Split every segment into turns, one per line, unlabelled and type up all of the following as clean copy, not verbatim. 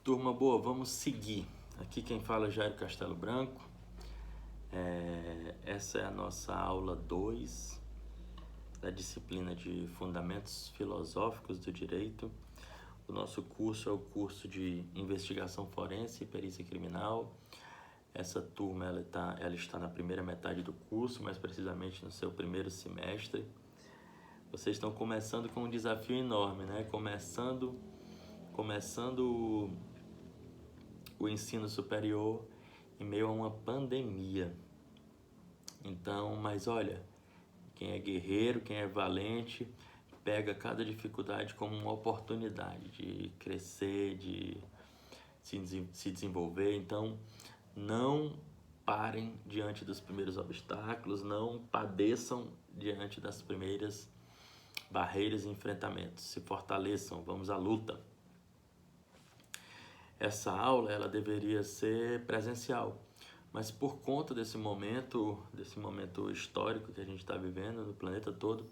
Turma boa, vamos seguir. Aqui quem fala é Jairo Castelo Branco. Essa é a nossa aula 2 da disciplina de Fundamentos Filosóficos do Direito. O nosso curso é o curso de Investigação Forense e Perícia Criminal. Essa turma ela está na primeira metade do curso, mais precisamente no seu primeiro semestre. Vocês estão começando com um desafio enorme, né? Começando o ensino superior em meio a uma pandemia. Então, mas olha, quem é guerreiro, quem é valente, pega cada dificuldade como uma oportunidade de crescer, de se desenvolver. Então, não parem diante dos primeiros obstáculos, não padeçam diante das primeiras barreiras e enfrentamentos. Se fortaleçam, vamos à luta. Essa aula ela deveria ser presencial, mas por conta desse momento histórico que a gente está vivendo no planeta todo,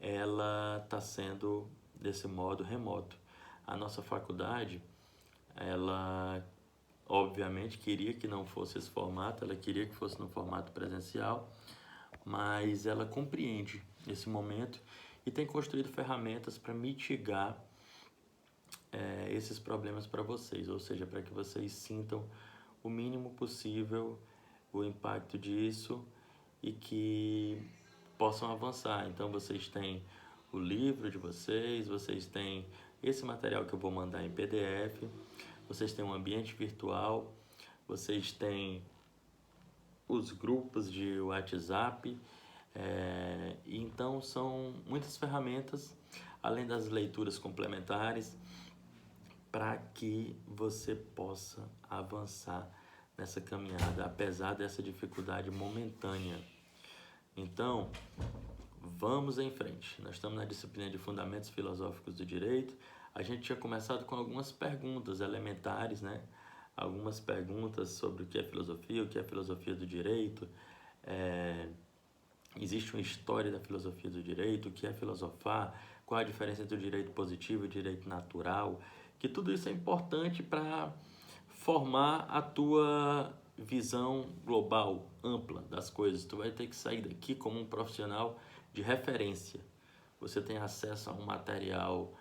ela está sendo desse modo remoto. A nossa faculdade, ela obviamente queria que não fosse esse formato, ela queria que fosse no formato presencial, mas ela compreende esse momento e tem construído ferramentas para mitigar esses problemas para vocês, ou seja, para que vocês sintam o mínimo possível o impacto disso e que possam avançar. Então vocês têm o livro de vocês têm esse material que eu vou mandar em PDF, vocês têm um ambiente virtual, vocês têm os grupos de WhatsApp, então são muitas ferramentas, além das leituras complementares, para que você possa avançar nessa caminhada, apesar dessa dificuldade momentânea. Então, vamos em frente. Nós estamos na disciplina de Fundamentos Filosóficos do Direito. A gente tinha começado com algumas perguntas elementares, né? Algumas perguntas sobre o que é filosofia do direito, existe uma história da filosofia do direito, o que é filosofar, qual a diferença entre o direito positivo e o direito natural, que tudo isso é importante para formar a tua visão global, ampla das coisas. Tu vai ter que sair daqui como um profissional de referência. Você tem acesso a um material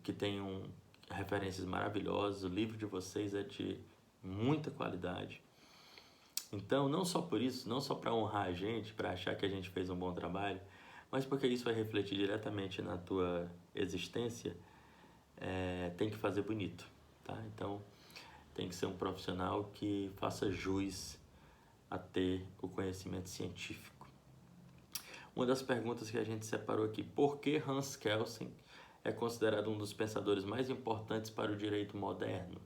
que tem referências maravilhosas, o livro de vocês é de muita qualidade. Então, não só por isso, não só para honrar a gente, para achar que a gente fez um bom trabalho, mas porque isso vai refletir diretamente na tua existência, tem que fazer bonito, tá? Então, tem que ser um profissional que faça jus a ter o conhecimento científico. Uma das perguntas que a gente separou aqui, por que Hans Kelsen é considerado um dos pensadores mais importantes para o direito moderno?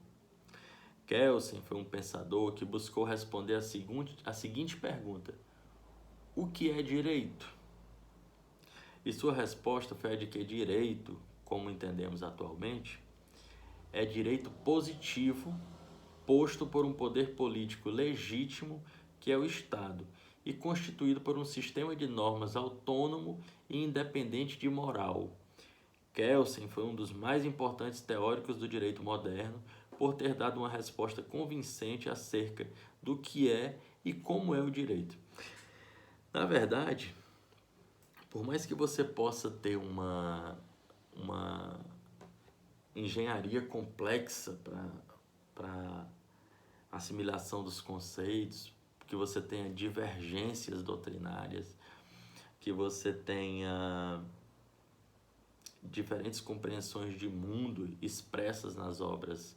Kelsen foi um pensador que buscou responder a seguinte pergunta: o que é direito? E sua resposta foi a de que direito, como entendemos atualmente, é direito positivo posto por um poder político legítimo, que é o Estado, e constituído por um sistema de normas autônomo e independente de moral. Kelsen foi um dos mais importantes teóricos do direito moderno por ter dado uma resposta convincente acerca do que é e como é o direito. Na verdade, por mais que você possa ter uma engenharia complexa para assimilação dos conceitos, que você tenha divergências doutrinárias, que você tenha diferentes compreensões de mundo expressas nas obras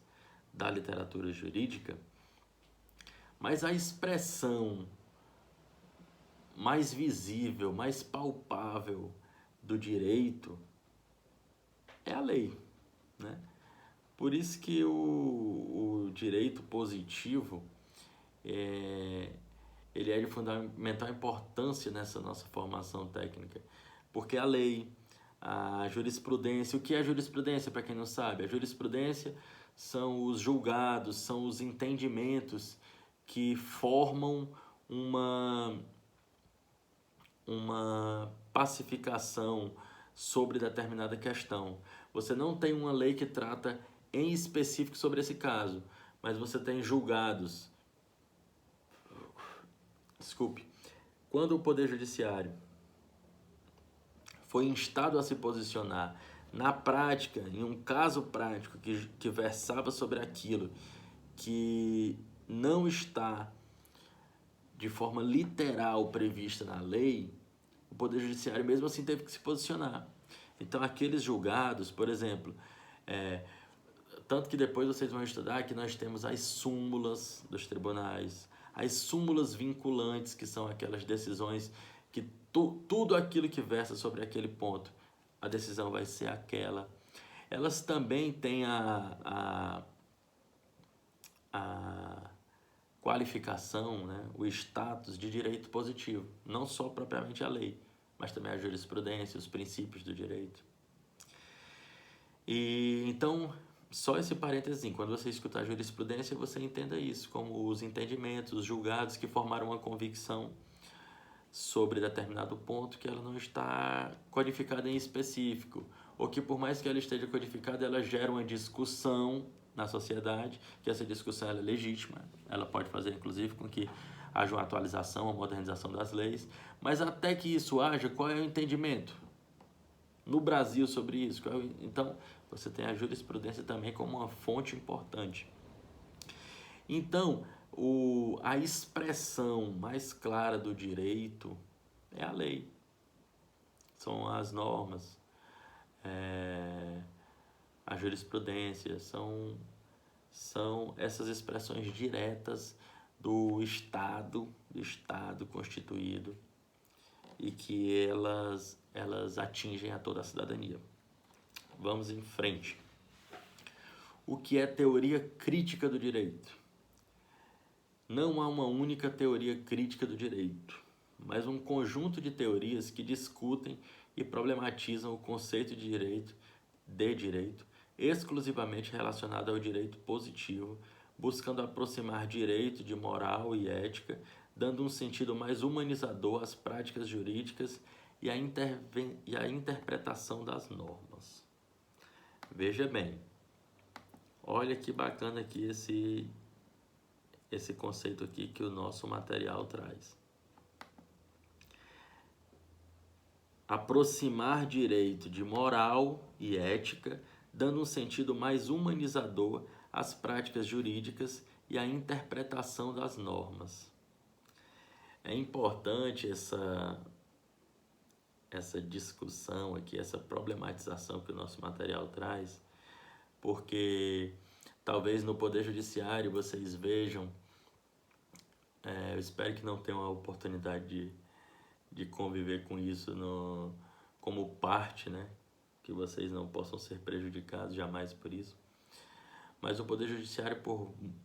da literatura jurídica, mas a expressão mais visível, mais palpável do direito é a lei, né? Por isso que o direito positivo ele é de fundamental importância nessa nossa formação técnica, porque a lei, a jurisprudência, o que é jurisprudência para quem não sabe? A jurisprudência são os julgados, são os entendimentos que formam uma pacificação sobre determinada questão. Você não tem uma lei que trata em específico sobre esse caso, mas você tem julgados. Desculpe. Quando o Poder Judiciário foi instado a se posicionar na prática, em um caso prático que versava sobre aquilo que não está de forma literal prevista na lei, o Poder Judiciário mesmo assim teve que se posicionar. Então aqueles julgados, por exemplo, tanto que depois vocês vão estudar que nós temos as súmulas dos tribunais, as súmulas vinculantes, que são aquelas decisões que tudo aquilo que versa sobre aquele ponto, a decisão vai ser aquela. Elas também têm a qualificação, né, o status de direito positivo, não só propriamente a lei, mas também a jurisprudência, os princípios do direito. E então, só esse parênteses, quando você escutar jurisprudência, você entenda isso, como os entendimentos, os julgados que formaram uma convicção sobre determinado ponto que ela não está codificada em específico, ou que por mais que ela esteja codificada, ela gera uma discussão na sociedade, que essa discussão ela é legítima, ela pode fazer inclusive com que haja uma atualização, uma modernização das leis, mas até que isso haja, qual é o entendimento no Brasil sobre isso? Então, você tem a jurisprudência também como uma fonte importante. Então, a expressão mais clara do direito é a lei, são as normas, a jurisprudência, são essas expressões diretas do Estado constituído e que elas atingem a toda a cidadania. Vamos em frente. O que é teoria crítica do direito? Não há uma única teoria crítica do direito, mas um conjunto de teorias que discutem e problematizam o conceito de direito, exclusivamente relacionado ao direito positivo, buscando aproximar direito de moral e ética, dando um sentido mais humanizador às práticas jurídicas e à interpretação das normas. Veja bem, olha que bacana aqui esse conceito aqui que o nosso material traz. Aproximar direito de moral e ética, dando um sentido mais humanizador às práticas jurídicas e à interpretação das normas. É importante essa discussão aqui, essa problematização que o nosso material traz, porque talvez no Poder Judiciário vocês vejam, eu espero que não tenham a oportunidade de conviver com isso como parte, né? Que vocês não possam ser prejudicados jamais por isso. Mas o Poder Judiciário,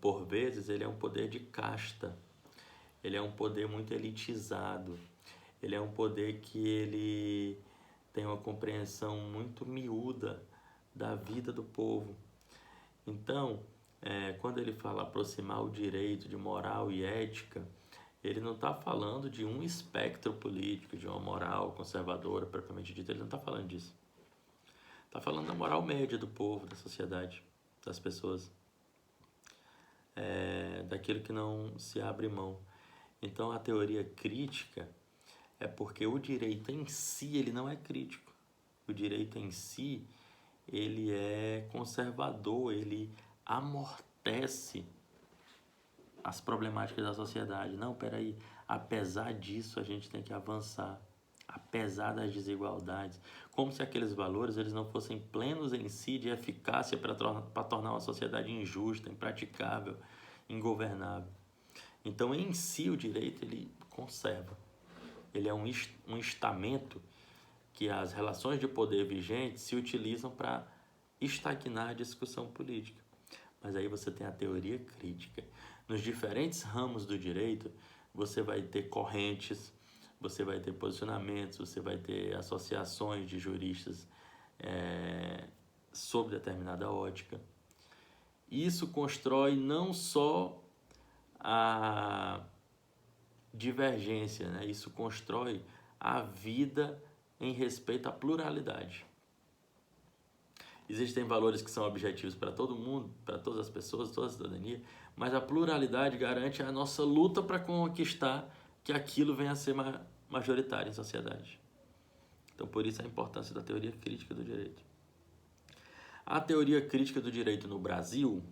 por vezes, ele é um poder de casta. Ele é um poder muito elitizado. Ele é um poder que ele tem uma compreensão muito miúda da vida do povo. Então, quando ele fala aproximar o direito de moral e ética, ele não está falando de um espectro político, de uma moral conservadora, propriamente dita. Ele não está falando disso. Está falando da moral média do povo, da sociedade, das pessoas, daquilo que não se abre mão. Então, a teoria crítica é porque o direito em si ele não é crítico. O direito em si ele é conservador, ele amortece as problemáticas da sociedade. Não, peraí, apesar disso a gente tem que avançar, apesar das desigualdades, como se aqueles valores eles não fossem plenos em si de eficácia para tornar uma sociedade injusta, impraticável, ingovernável. Então, em si, o direito ele conserva. Ele é um estamento que as relações de poder vigentes se utilizam para estagnar a discussão política. Mas aí você tem a teoria crítica. Nos diferentes ramos do direito, você vai ter correntes, você vai ter posicionamentos, você vai ter associações de juristas sob determinada ótica. Isso constrói não só a divergência, né? Isso constrói a vida em respeito à pluralidade. Existem valores que são objetivos para todo mundo, para todas as pessoas, toda a cidadania, mas a pluralidade garante a nossa luta para conquistar que aquilo venha a ser majoritário em sociedade. Então, por isso a importância da teoria crítica do direito. A teoria crítica do direito no Brasil,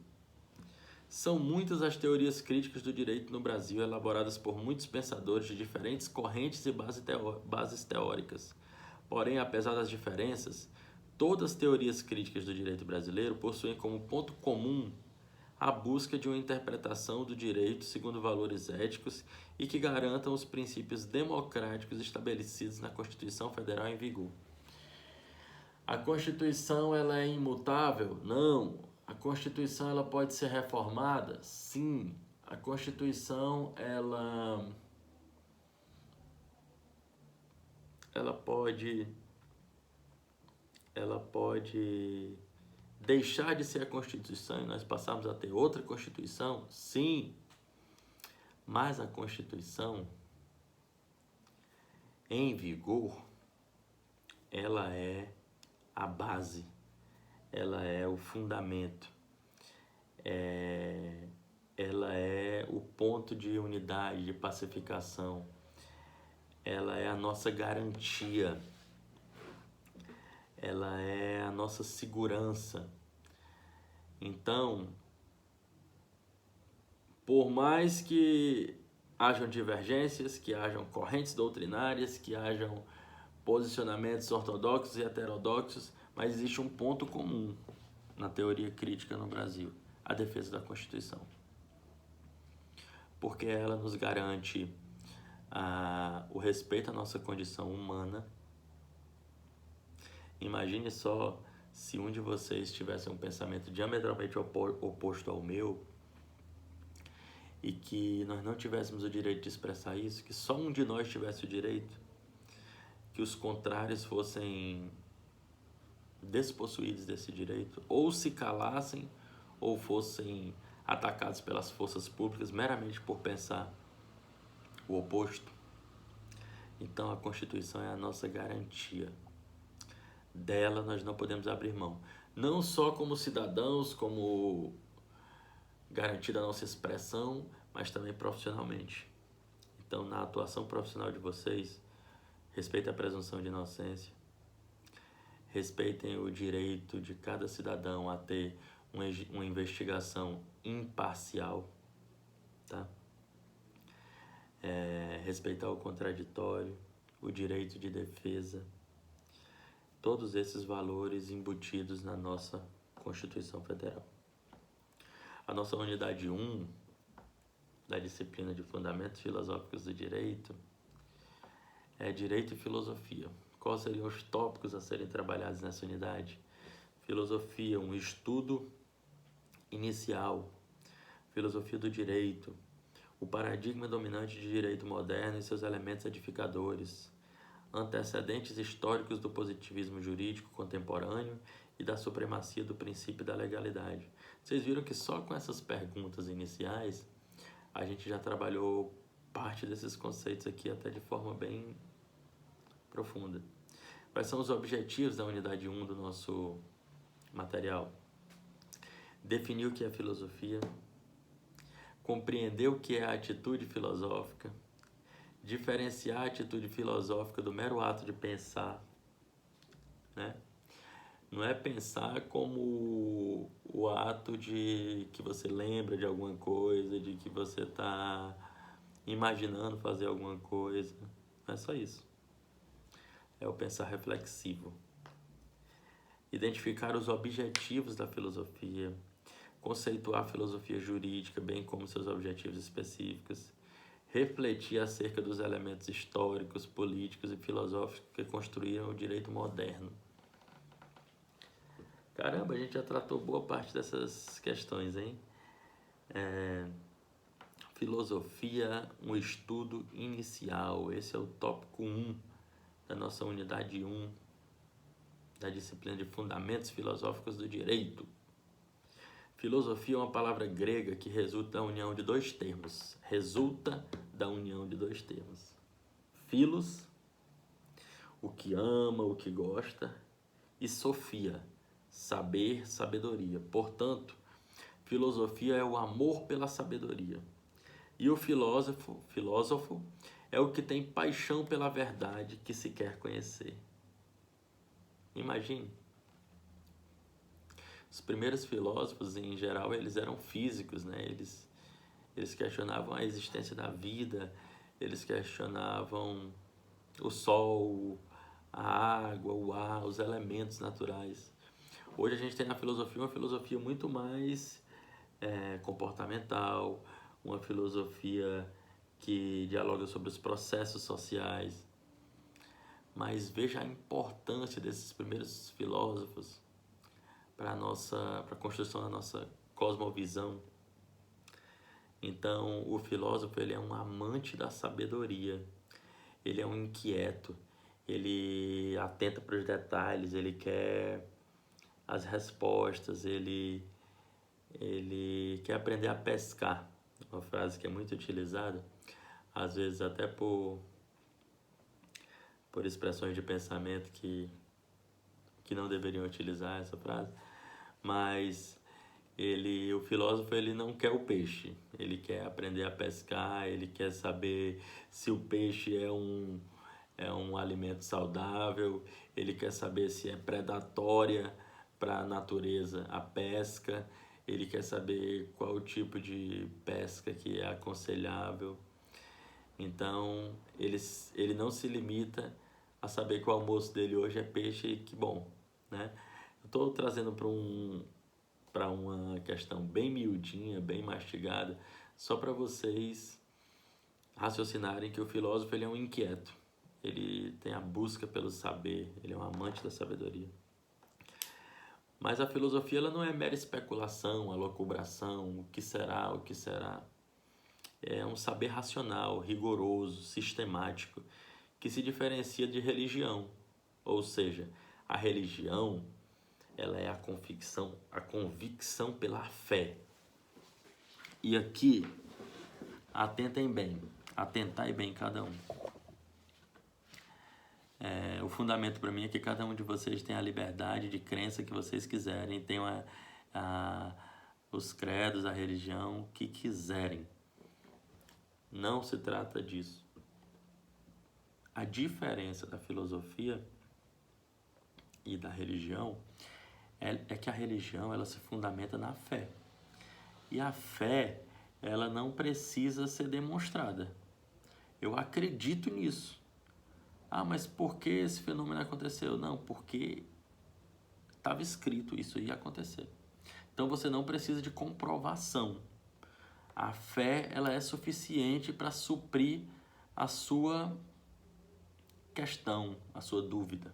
são muitas as teorias críticas do direito no Brasil, elaboradas por muitos pensadores de diferentes correntes e bases teóricas. Porém, apesar das diferenças, todas as teorias críticas do direito brasileiro possuem como ponto comum a busca de uma interpretação do direito segundo valores éticos e que garantam os princípios democráticos estabelecidos na Constituição Federal em vigor. A Constituição ela é imutável? Não. A Constituição ela pode ser reformada? Sim. A Constituição ela pode deixar de ser a Constituição e nós passarmos a ter outra Constituição? Sim. Mas a Constituição em vigor, ela é a base, ela é o fundamento, ela é o ponto de unidade, de pacificação, ela é a nossa garantia, ela é a nossa segurança. Então, por mais que hajam divergências, que hajam correntes doutrinárias, que hajam posicionamentos ortodoxos e heterodoxos, mas existe um ponto comum na teoria crítica no Brasil: a defesa da Constituição. Porque ela nos garante o respeito à nossa condição humana. Imagine só se um de vocês tivesse um pensamento diametralmente oposto ao meu e que nós não tivéssemos o direito de expressar isso, que só um de nós tivesse o direito, que os contrários fossem despossuídos desse direito, ou se calassem, ou fossem atacados pelas forças públicas meramente por pensar o oposto. Então a Constituição é a nossa garantia. Dela nós não podemos abrir mão. Não só como cidadãos, como garantia da nossa expressão, mas também profissionalmente. Então, na atuação profissional de vocês, respeitem a presunção de inocência, respeitem o direito de cada cidadão a ter uma investigação imparcial, tá? Respeitar o contraditório, o direito de defesa, todos esses valores embutidos na nossa Constituição Federal. A nossa unidade 1 da disciplina de Fundamentos Filosóficos do Direito é Direito e Filosofia. Quais seriam os tópicos a serem trabalhados nessa unidade? Filosofia, um estudo inicial. Filosofia do direito, o paradigma dominante de direito moderno e seus elementos edificadores, antecedentes históricos do positivismo jurídico contemporâneo e da supremacia do princípio da legalidade. Vocês viram que só com essas perguntas iniciais a gente já trabalhou parte desses conceitos aqui até de forma bem profunda. Quais são os objetivos da unidade 1 do nosso material? Definir o que é filosofia, compreender o que é a atitude filosófica, diferenciar a atitude filosófica do mero ato de pensar, né? Não é pensar como o ato de que você lembra de alguma coisa, de que você está imaginando fazer alguma coisa. Não é só isso. É o pensar reflexivo. Identificar os objetivos da filosofia, conceituar a filosofia jurídica, bem como seus objetivos específicos, refletir acerca dos elementos históricos, políticos e filosóficos que construíram o direito moderno. Caramba, a gente já tratou boa parte dessas questões, hein? Filosofia, um estudo inicial. Esse é o tópico 1 da nossa unidade 1 da disciplina de Fundamentos Filosóficos do Direito. Filosofia é uma palavra grega que resulta da união de dois termos. Philos, o que ama, o que gosta, e Sofia, saber, sabedoria. Portanto, filosofia é o amor pela sabedoria. E o filósofo é o que tem paixão pela verdade que se quer conhecer. Imagine. Os primeiros filósofos, em geral, eles eram físicos, né? Eles questionavam a existência da vida, eles questionavam o sol, a água, o ar, os elementos naturais. Hoje a gente tem na filosofia uma filosofia muito mais comportamental, uma filosofia que dialoga sobre os processos sociais. Mas veja a importância desses primeiros filósofos para a construção da nossa cosmovisão. Então, o filósofo, ele é um amante da sabedoria, ele é um inquieto, ele atenta para os detalhes, ele quer as respostas, ele quer aprender a pescar. Uma frase que é muito utilizada, às vezes até por expressões de pensamento que não deveriam utilizar essa frase, mas o filósofo, ele não quer o peixe, ele quer aprender a pescar, ele quer saber se o peixe é um alimento saudável, ele quer saber se é predatória para a natureza a pesca, ele quer saber qual o tipo de pesca que é aconselhável. Então, ele não se limita a saber que o almoço dele hoje é peixe e que bom, né? Eu estou trazendo para uma questão bem miudinha, bem mastigada, só para vocês raciocinarem que o filósofo, ele é um inquieto, ele tem a busca pelo saber, ele é um amante da sabedoria. Mas a filosofia, ela não é mera especulação, a locubração, o que será, o que será. É um saber racional, rigoroso, sistemático, que se diferencia de religião. Ou seja, a religião, ela é a convicção pela fé. E aqui, atentai bem cada um. O fundamento para mim é que cada um de vocês tem a liberdade de crença que vocês quiserem, tenham os credos, a religião que quiserem. Não se trata disso. A diferença da filosofia e da religião é que a religião, ela se fundamenta na fé. E a fé, ela não precisa ser demonstrada. Eu acredito nisso. Ah, mas por que esse fenômeno aconteceu? Não, porque estava escrito, isso ia acontecer. Então você não precisa de comprovação. A fé, ela é suficiente para suprir a sua questão, a sua dúvida.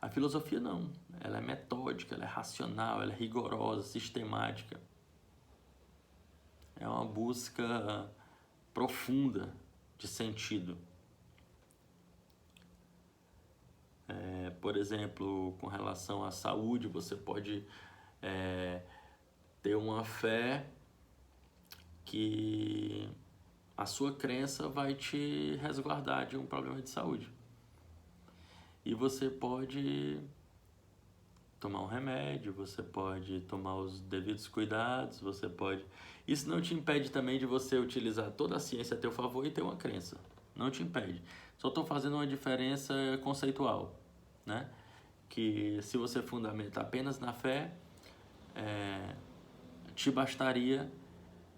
A filosofia não, ela é metódica, ela é racional, ela é rigorosa, sistemática. É uma busca profunda de sentido. Por exemplo, com relação à saúde, você pode ter uma fé que a sua crença vai te resguardar de um problema de saúde. E você pode tomar um remédio, você pode tomar os devidos cuidados, você pode... Isso não te impede também de você utilizar toda a ciência a teu favor e ter uma crença. Não te impede. Só estou fazendo uma diferença conceitual, né? Que se você fundamenta apenas na fé, te bastaria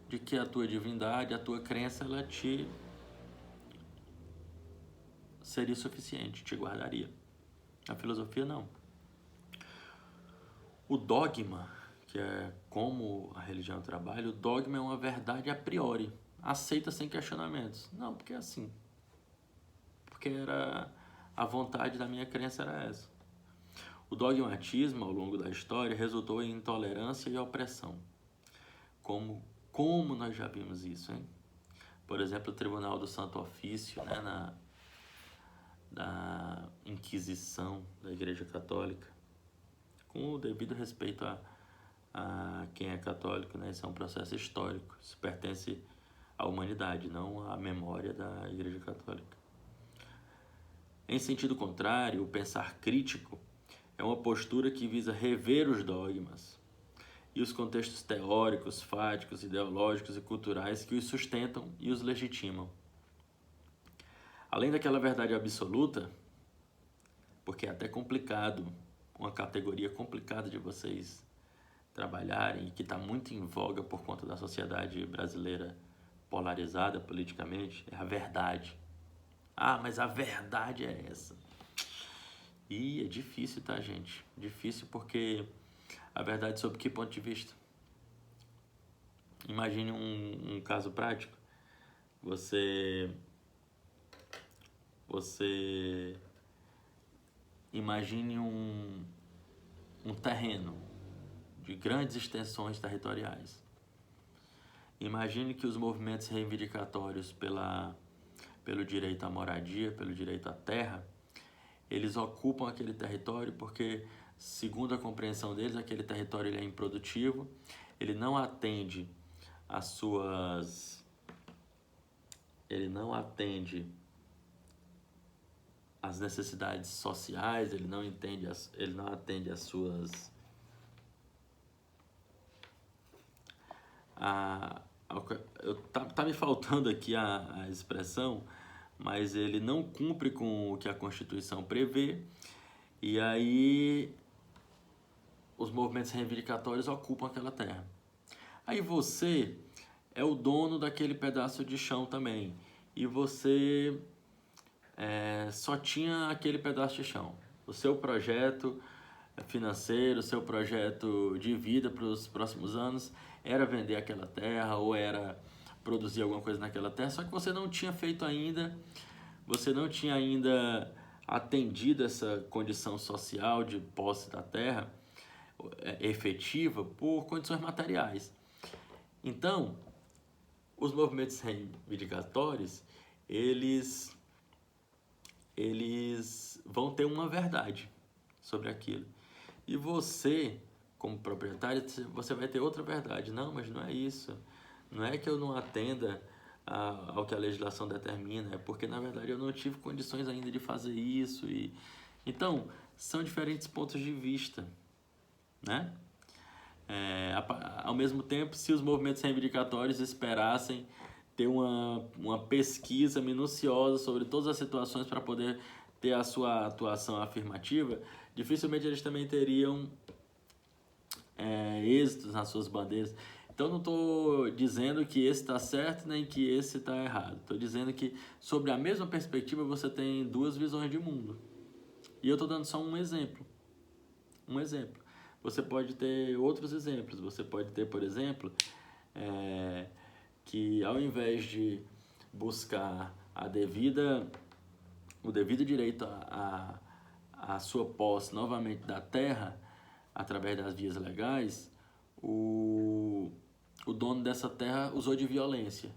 de que a tua divindade, a tua crença, ela te seria suficiente, te guardaria. A filosofia não. O dogma, que é como a religião trabalha, o dogma é uma verdade a priori, aceita sem questionamentos. Não, porque é assim. Porque a vontade da minha crença era essa. O dogmatismo, ao longo da história, resultou em intolerância e opressão. Como nós já vimos isso, hein? Por exemplo, o Tribunal do Santo Ofício, né, da Inquisição da Igreja Católica, com o devido respeito a quem é católico, né? Isso é um processo histórico, isso pertence à humanidade, não à memória da Igreja Católica. Em sentido contrário, o pensar crítico é uma postura que visa rever os dogmas e os contextos teóricos, fáticos, ideológicos e culturais que os sustentam e os legitimam. Além daquela verdade absoluta, porque é até complicado, uma categoria complicada de vocês trabalharem e que está muito em voga por conta da sociedade brasileira polarizada politicamente, é a verdade. Ah, mas a verdade é essa. E é difícil, tá, gente? Difícil porque a verdade sob que ponto de vista? Imagine um caso prático. Você imagine um terreno de grandes extensões territoriais. Imagine que os movimentos reivindicatórios pelo direito à moradia, pelo direito à terra, eles ocupam aquele território porque, segundo a compreensão deles, aquele território ele é improdutivo, ele não atende às suas... ele não atende às necessidades sociais, ele não atende às suas... tá me faltando aqui a expressão, mas ele não cumpre com o que a Constituição prevê, e aí os movimentos reivindicatórios ocupam aquela terra. Aí você é o dono daquele pedaço de chão também, e você só tinha aquele pedaço de chão. O seu projeto financeiro, o seu projeto de vida para os próximos anos era vender aquela terra ou era produzir alguma coisa naquela terra, só que você não tinha feito ainda, você não tinha ainda atendido essa condição social de posse da terra efetiva por condições materiais. Então, os movimentos reivindicatórios, eles vão ter uma verdade sobre aquilo. E você, como proprietário, você vai ter outra verdade. Não, mas não é isso. Não é que eu não atenda ao que a legislação determina, é porque, na verdade, eu não tive condições ainda de fazer isso. Então, são diferentes pontos de vista, né? Ao mesmo tempo, se os movimentos reivindicatórios esperassem ter uma pesquisa minuciosa sobre todas as situações para poder ter a sua atuação afirmativa, dificilmente eles também teriam êxitos nas suas bandeiras. Então, não estou dizendo que esse está certo nem que esse está errado. Estou dizendo que, sobre a mesma perspectiva, você tem duas visões de mundo. E eu estou dando só um exemplo. Um exemplo. Você pode ter outros exemplos. Você pode ter, por exemplo, que ao invés de buscar o devido direito à sua posse novamente da terra, através das vias legais, o dono dessa terra usou de violência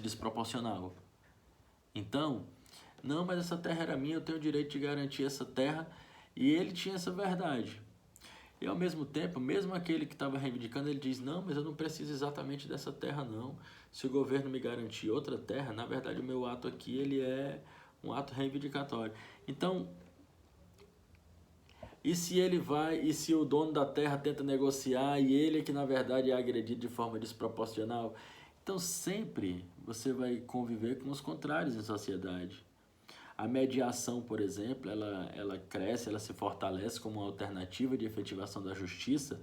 desproporcional. Então, não, mas essa terra era minha, eu tenho o direito de garantir essa terra, e ele tinha essa verdade. E ao mesmo tempo, mesmo aquele que estava reivindicando, ele diz, não, mas eu não preciso exatamente dessa terra não. Se o governo me garantir outra terra, na verdade o meu ato aqui ele é um ato reivindicatório. Então, e se o dono da terra tenta negociar e ele é que na verdade é agredido de forma desproporcional? Então sempre você vai conviver com os contrários em sociedade. A mediação, por exemplo, ela cresce, ela se fortalece como uma alternativa de efetivação da justiça.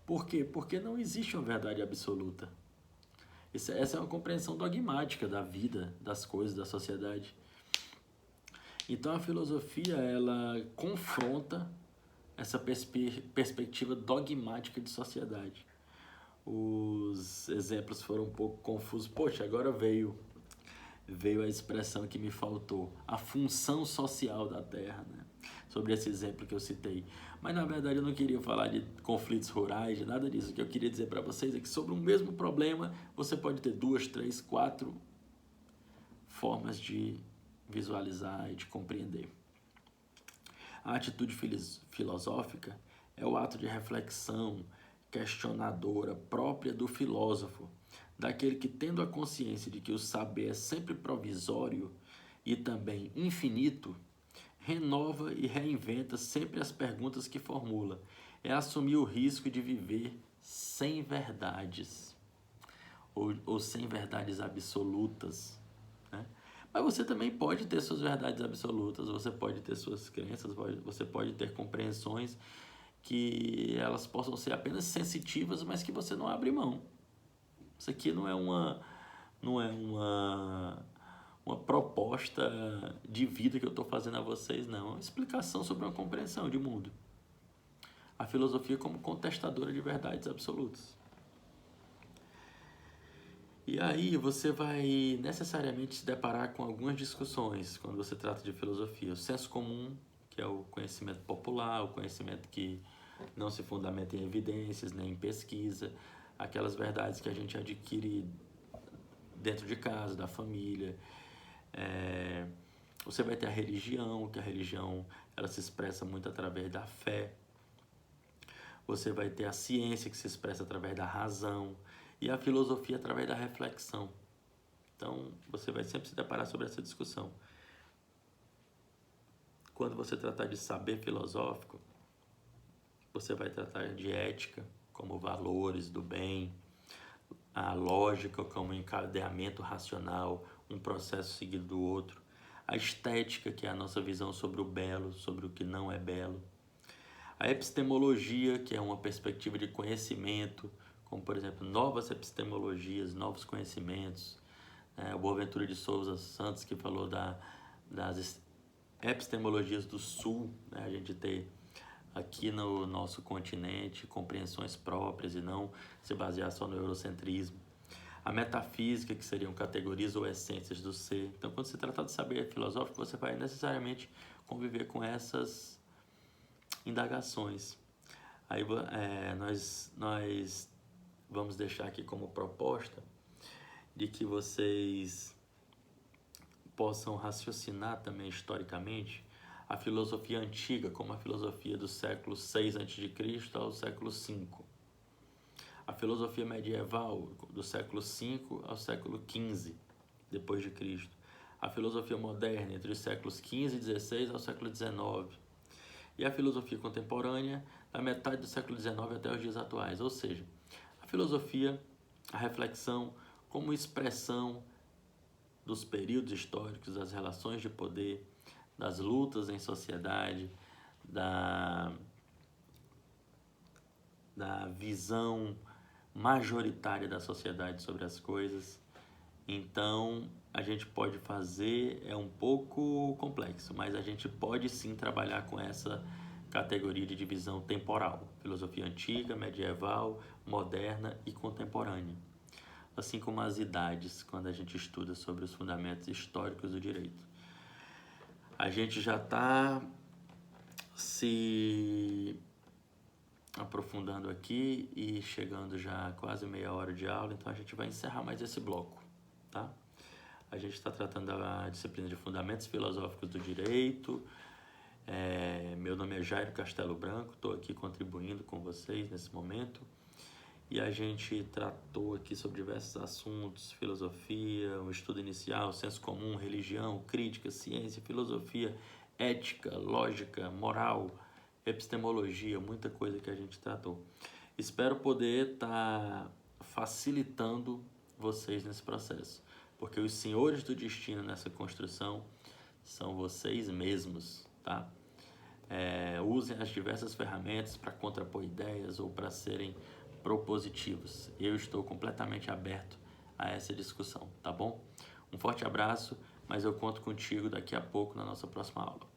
Por quê? Porque não existe uma verdade absoluta. Essa é uma compreensão dogmática da vida, das coisas, da sociedade. Então a filosofia, ela confronta essa perspectiva dogmática de sociedade. Os exemplos foram um pouco confusos. Poxa, agora veio a expressão que me faltou, a função social da terra, né? Sobre esse exemplo que eu citei. Mas na verdade eu não queria falar de conflitos rurais, de nada disso. O que eu queria dizer para vocês é que sobre um mesmo problema você pode ter 2, 3, 4 formas de visualizar e de compreender. A atitude filosófica é o ato de reflexão questionadora própria do filósofo, daquele que, tendo a consciência de que o saber é sempre provisório e também infinito, renova e reinventa sempre as perguntas que formula. É assumir o risco de viver sem verdades, ou sem verdades absolutas, né? Mas você também pode ter suas verdades absolutas, você pode ter suas crenças, você pode ter compreensões que elas possam ser apenas sensitivas, mas que você não abre mão. Isso aqui não é uma proposta de vida que eu estou fazendo a vocês, não. É uma explicação sobre uma compreensão de mundo. A filosofia como contestadora de verdades absolutas. E aí você vai necessariamente se deparar com algumas discussões quando você trata de filosofia. O senso comum, que é o conhecimento popular, o conhecimento que não se fundamenta em evidências, nem em pesquisa, aquelas verdades que a gente adquire dentro de casa, da família. Você vai ter a religião, que a religião ela se expressa muito através da fé. Você vai ter a ciência, que se expressa através da razão, e a filosofia através da reflexão. Então, você vai sempre se deparar sobre essa discussão. Quando você tratar de saber filosófico, você vai tratar de ética, como valores do bem, a lógica como encadeamento racional, um processo seguido do outro, a estética, que é a nossa visão sobre o belo, sobre o que não é belo, a epistemologia, que é uma perspectiva de conhecimento, como, por exemplo, novas epistemologias, novos conhecimentos. O Boaventura de Souza Santos, que falou das epistemologias do Sul, né? A gente ter aqui no nosso continente compreensões próprias e não se basear só no eurocentrismo. A metafísica, que seriam categorias ou essências do ser. Então, quando se trata de saber filosófico, você vai necessariamente conviver com essas indagações. Aí nós vamos deixar aqui como proposta de que vocês possam raciocinar também historicamente a filosofia antiga como a filosofia do século 6 a.C. ao século 5. A filosofia medieval do século 5 ao século 15 depois de Cristo. A filosofia moderna entre os séculos 15 e 16 ao século 19. E a filosofia contemporânea da metade do século 19 até os dias atuais. Ou seja, a filosofia, a reflexão como expressão dos períodos históricos, das relações de poder, das lutas em sociedade, da visão majoritária da sociedade sobre as coisas. Então, a gente pode fazer, é um pouco complexo, mas a gente pode sim trabalhar com essa categoria de divisão temporal, filosofia antiga, medieval, moderna e contemporânea, assim como as idades, quando a gente estuda sobre os fundamentos históricos do direito. A gente já está se aprofundando aqui e chegando já a quase meia hora de aula, então a gente vai encerrar mais esse bloco, tá? A gente está tratando da disciplina de Fundamentos Filosóficos do Direito. Meu nome é Jairo Castelo Branco, estou aqui contribuindo com vocês nesse momento. E a gente tratou aqui sobre diversos assuntos, filosofia, um estudo inicial, senso comum, religião, crítica, ciência, filosofia, ética, lógica, moral, epistemologia, muita coisa que a gente tratou. Espero poder estar facilitando vocês nesse processo, porque os senhores do destino nessa construção são vocês mesmos, tá? Usem as diversas ferramentas para contrapor ideias ou para serem propositivos. Eu estou completamente aberto a essa discussão, tá bom? Um forte abraço, mas eu conto contigo daqui a pouco na nossa próxima aula.